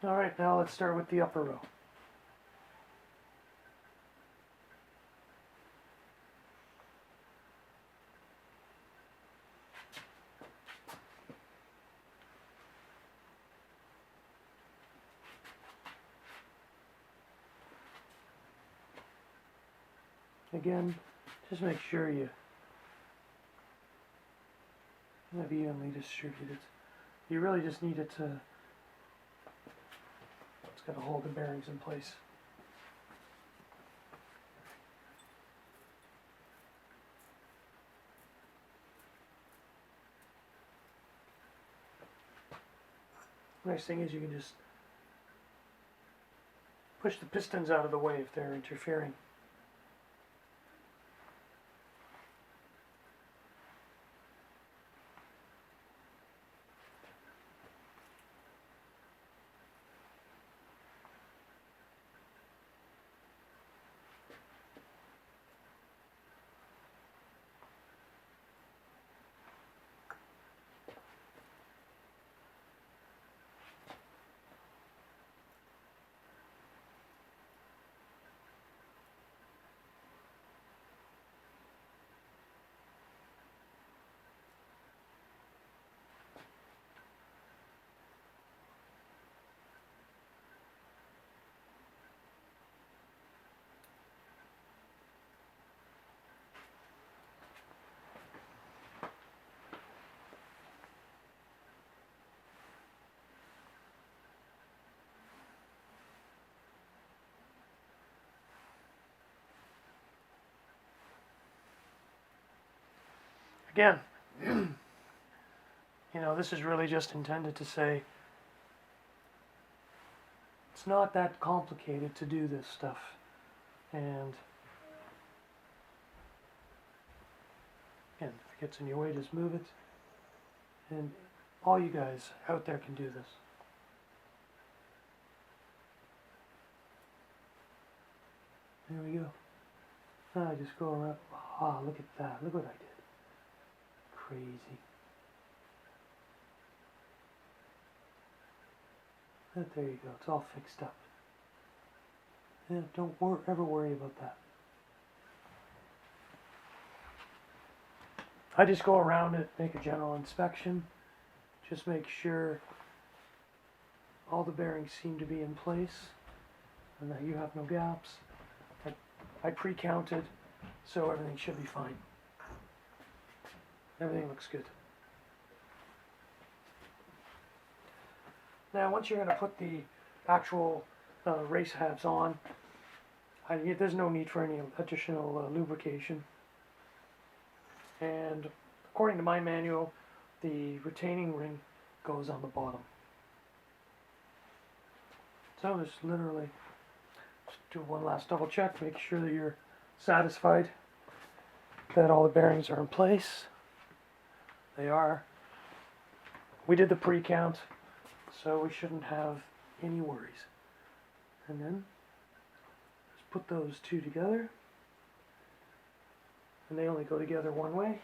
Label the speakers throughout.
Speaker 1: Alright, now let's start with the upper row. Again, just make sure you have evenly distributed. You really just need it to, it's got to hold the bearings in place. Nice thing is you can just push the pistons out of the way if they're interfering. Again, this is really just intended to say it's not that complicated to do this stuff. And again, if it gets in your way, just move it. And all you guys out there can do this. There we go. I just go around. Ah, look at that. Look what I did. Crazy. There you go. It's all fixed up. Yeah, don't ever worry about that. I just go around it, make a general inspection. Just make sure all the bearings seem to be in place and that you have no gaps. I pre-counted, so everything should be fine. Everything looks good. Now, once you're going to put the actual race halves on, there's no need for any additional lubrication. And according to my manual, the retaining ring goes on the bottom. So just literally just do one last double check, make sure that you're satisfied that all the bearings are in place. They are. We did the pre-count, so we shouldn't have any worries. And then just put those two together, and they only go together one way.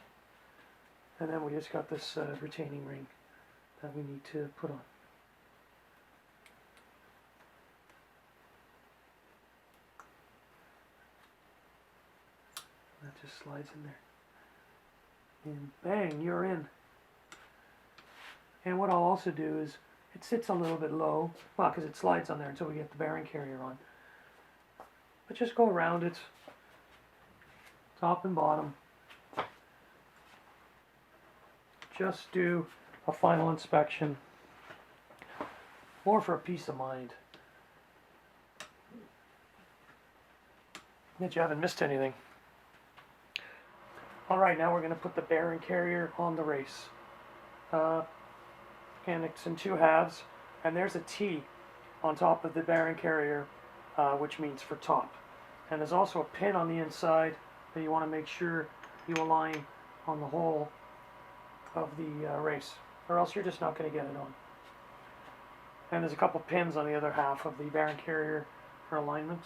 Speaker 1: And then we just got this retaining ring that we need to put on. That just slides in there. And bang, you're in. And what I'll also do is, it sits a little bit low, well, because it slides on there until we get the bearing carrier on. But just go around it, top and bottom. Just do a final inspection, more for a peace of mind that you haven't missed anything. Alright, now we're going to put the bearing carrier on the race. And it's in two halves, and there's a T on top of the bearing carrier, which means for top. And there's also a pin on the inside that you want to make sure you align on the whole of the race, or else you're just not going to get it on. And there's a couple pins on the other half of the bearing carrier for alignment.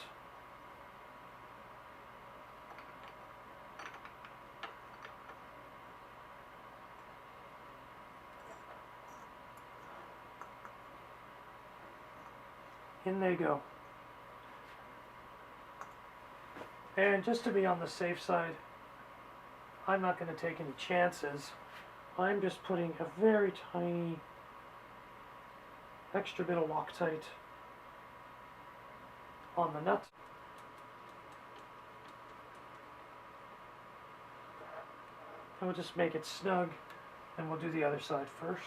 Speaker 1: In they go. And just to be on the safe side, I'm not going to take any chances. I'm just putting a very tiny extra bit of Loctite on the nut. And we'll just make it snug, and we'll do the other side first.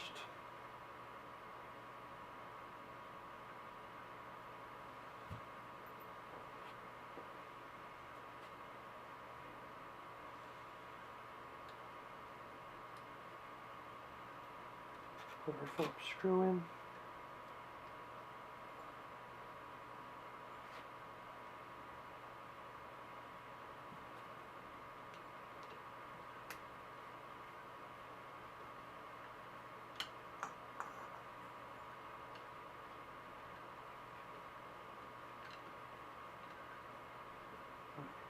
Speaker 1: Put our Phillips screw in.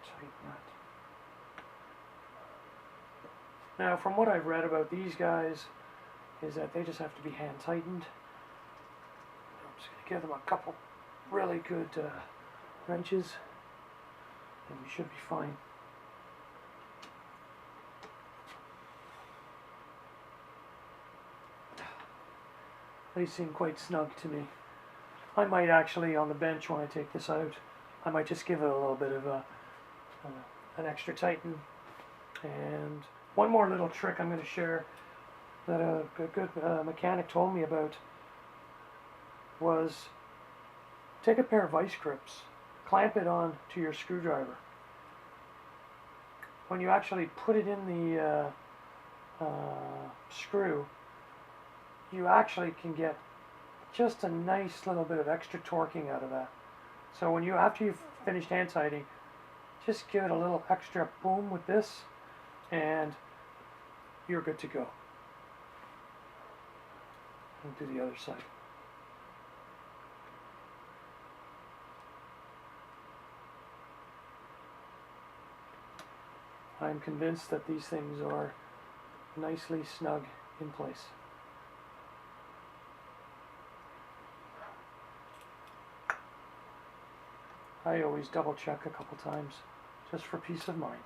Speaker 1: Tighten that. Now, from what I've read about these guys, is that they just have to be hand tightened. I'm just going to give them a couple really good wrenches, and we should be fine. They seem quite snug to me. I might actually, on the bench when I take this out, I might just give it a little bit of an extra tighten. And one more little trick I'm going to share that a good mechanic told me about was take a pair of vice grips, clamp it on to your screwdriver. When you actually put it in the screw, you actually can get just a nice little bit of extra torquing out of that. So when you, after you've finished hand tightening, just give it a little extra boom with this, and you're good to go. And do the other side. I'm convinced that these things are nicely snug in place. I always double check a couple times just for peace of mind.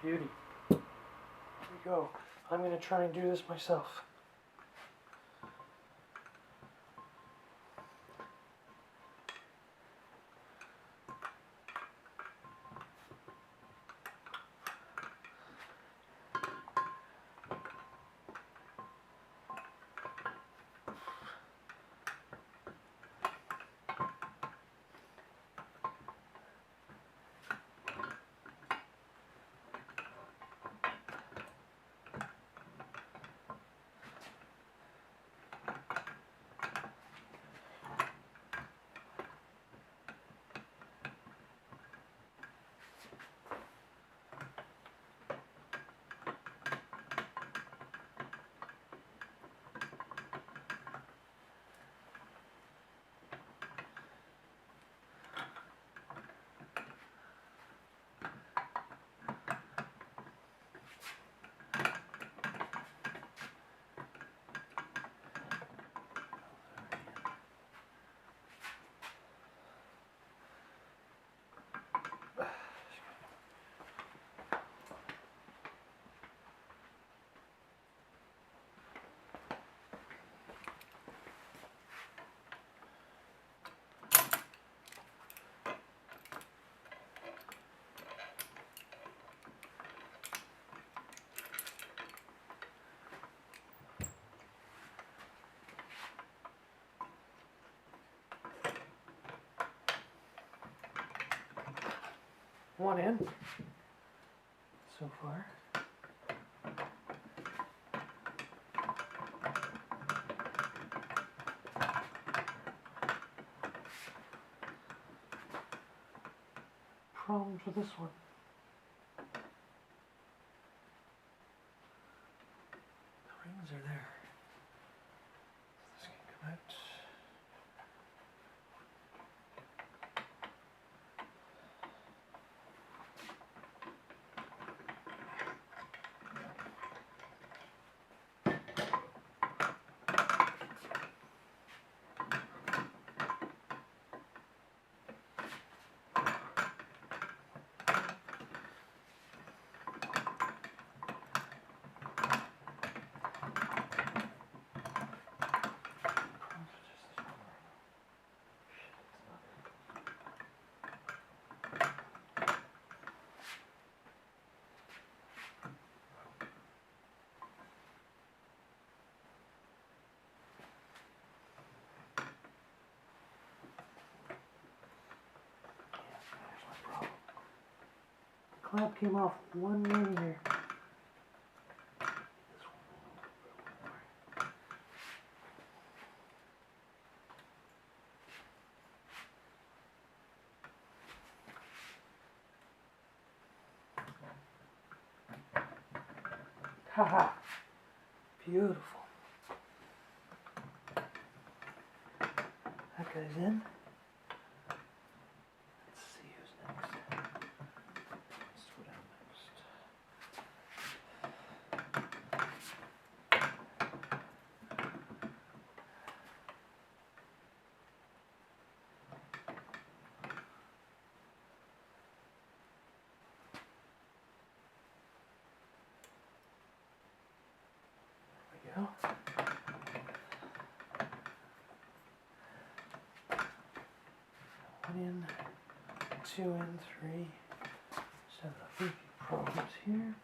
Speaker 1: Beauty. Here we go. I'm going to try and do this myself. One in so far. Problems with this one. The rings are there. This can come out. clamp came off 1 millimeter. Haha, beautiful. That guy's in. Let's see who's next. Let's go down next. There we go. One in, 2 in, 3. Set up a few problems here.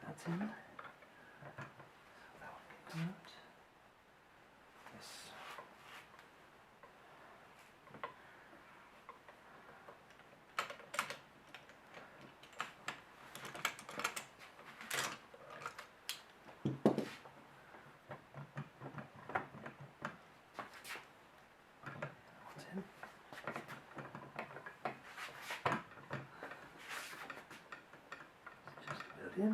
Speaker 1: That's in. So that one can come out. Yes. That's in. Just about in.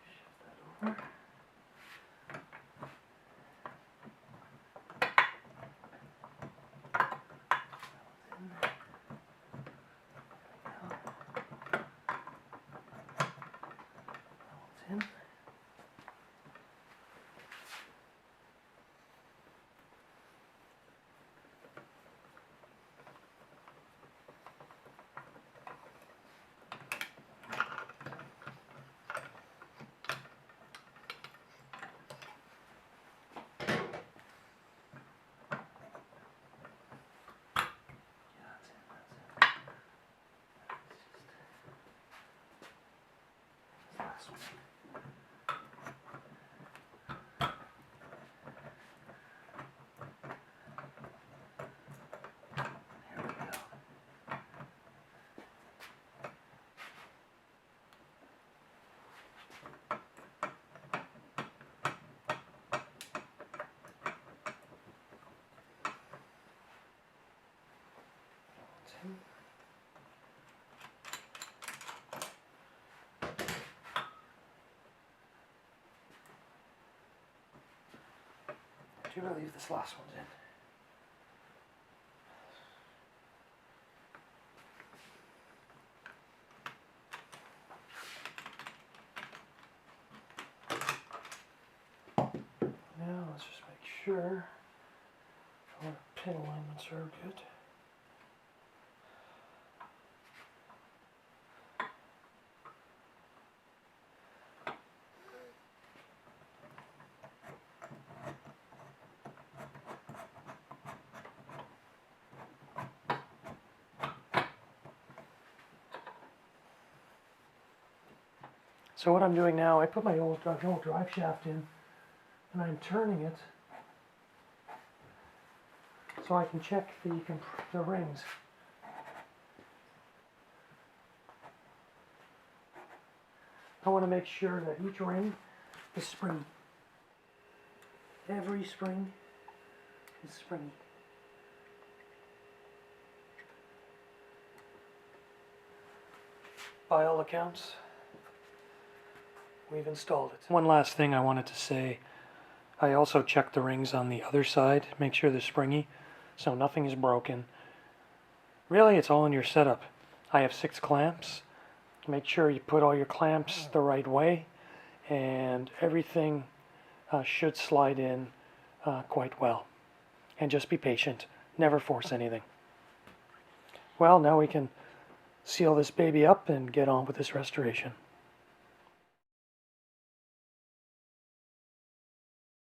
Speaker 1: Shift that over. In. Last one. Here we go. Two. I do believe this last one's in. Now let's just make sure our pin alignments are good. So what I'm doing now, I put my old drive shaft in, and I'm turning it so I can check the rings. I want to make sure that each ring is springy. Every spring is springy. By all accounts, we've installed it. One last thing I wanted to say, I also checked the rings on the other side, make sure they're springy, so nothing is broken. Really, it's all in your setup. I have 6 clamps. Make sure you put all your clamps the right way, and everything should slide in quite well. And just be patient. Never force anything. Well, now we can seal this baby up and get on with this restoration.